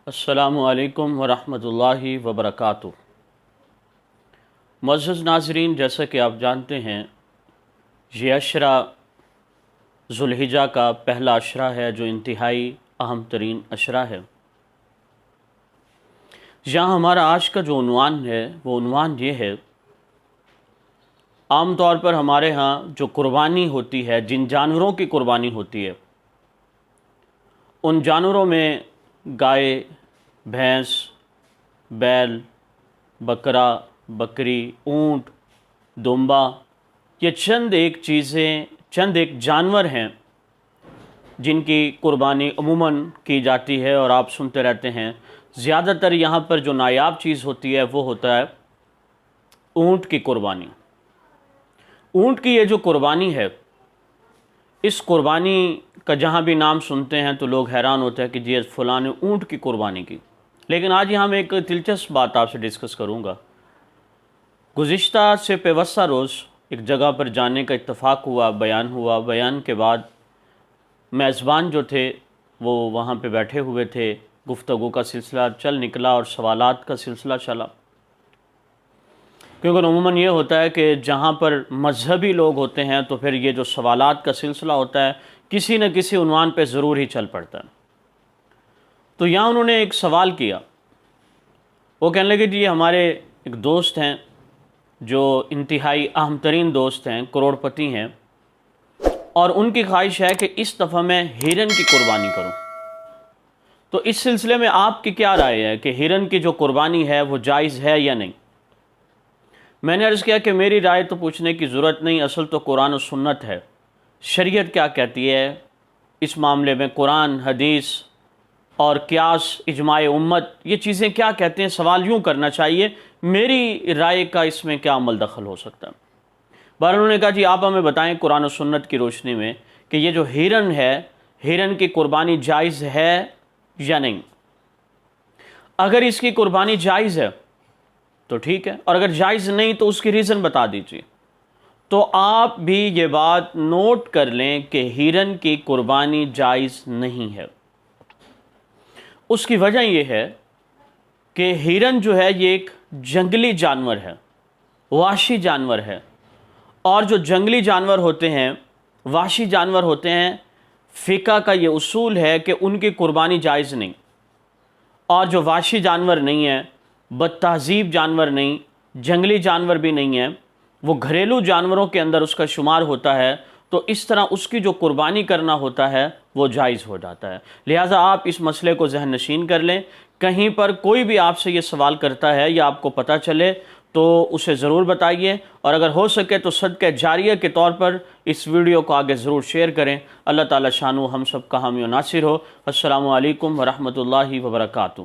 السلام علیکم ورحمۃ اللہ وبرکاتہ۔ معزز ناظرین، جیسا کہ آپ جانتے ہیں یہ عشرہ ذو الحجہ کا پہلا عشرہ ہے جو انتہائی اہم ترین عشرہ ہے۔ یہاں ہمارا آج کا جو عنوان ہے وہ عنوان یہ ہے، عام طور پر ہمارے ہاں جو قربانی ہوتی ہے، جن جانوروں کی قربانی ہوتی ہے، ان جانوروں میں گائے، بھینس، بیل، بکرا، بکری، اونٹ، دمبا، یہ چند ایک جانور ہیں جن کی قربانی عموماً کی جاتی ہے، اور آپ سنتے رہتے ہیں زیادہ تر یہاں پر جو نایاب چیز ہوتی ہے وہ ہوتا ہے اونٹ کی قربانی۔ اونٹ کی یہ جو قربانی ہے، اس قربانی کا جہاں بھی نام سنتے ہیں تو لوگ حیران ہوتے ہیں کہ جی فلاں نے اونٹ کی قربانی کی۔ لیکن آج یہاں میں ایک دلچسپ بات آپ سے ڈسکس کروں گا۔ گزشتہ سے پیوستہ روز ایک جگہ پر جانے کا اتفاق ہوا، بیان کے بعد میزبان جو تھے وہ وہاں پہ بیٹھے ہوئے تھے، گفتگو کا سلسلہ چل نکلا اور سوالات کا سلسلہ چلا، کیونکہ عموماً یہ ہوتا ہے کہ جہاں پر مذہبی لوگ ہوتے ہیں تو پھر یہ جو سوالات کا سلسلہ ہوتا ہے کسی نہ کسی عنوان پہ ضرور ہی چل پڑتا ہے۔ تو یہاں انہوں نے ایک سوال کیا، وہ کہنے لگے جی ہمارے ایک دوست ہیں جو انتہائی اہم ترین دوست ہیں، کروڑ پتی ہیں، اور ان کی خواہش ہے کہ اس دفعہ میں ہرن کی قربانی کروں۔ تو اس سلسلے میں آپ کی کیا رائے ہے کہ ہرن کی جو قربانی ہے وہ جائز ہے یا نہیں؟ میں نے عرض کیا کہ میری رائے تو پوچھنے کی ضرورت نہیں، اصل تو قرآن و سنت ہے، شریعت کیا کہتی ہے اس معاملے میں، قرآن، حدیث اور قیاس، اجماع امت، یہ چیزیں کیا کہتے ہیں، سوال یوں کرنا چاہیے، میری رائے کا اس میں کیا عمل دخل ہو سکتا ہے؟ بہرحال انہوں نے کہا جی آپ ہمیں بتائیں قرآن و سنت کی روشنی میں کہ یہ جو ہرن ہے، ہرن کی قربانی جائز ہے یا نہیں؟ اگر اس کی قربانی جائز ہے تو ٹھیک ہے، اور اگر جائز نہیں تو اس کی ریزن بتا دیجیے۔ تو آپ بھی یہ بات نوٹ کر لیں کہ ہرن کی قربانی جائز نہیں ہے۔ اس کی وجہ یہ ہے کہ ہرن جو ہے یہ ایک جنگلی جانور ہے، وحشی جانور ہے، اور جو جنگلی جانور ہوتے ہیں، وحشی جانور ہوتے ہیں، فقہ کا یہ اصول ہے کہ ان کی قربانی جائز نہیں، اور جو وحشی جانور نہیں ہے، بد تہذیب جانور نہیں، جنگلی جانور بھی نہیں ہے، وہ گھریلو جانوروں کے اندر اس کا شمار ہوتا ہے، تو اس طرح اس کی جو قربانی کرنا ہوتا ہے وہ جائز ہو جاتا ہے۔ لہٰذا آپ اس مسئلے کو ذہن نشین کر لیں، کہیں پر کوئی بھی آپ سے یہ سوال کرتا ہے یا آپ کو پتہ چلے تو اسے ضرور بتائیے، اور اگر ہو سکے تو صدقہ جاریہ کے طور پر اس ویڈیو کو آگے ضرور شیئر کریں۔ اللہ تعالیٰ شانو ہم سب کا حامی و ناصر ہو۔ السلام علیکم ورحمۃ اللہ وبرکاتہ۔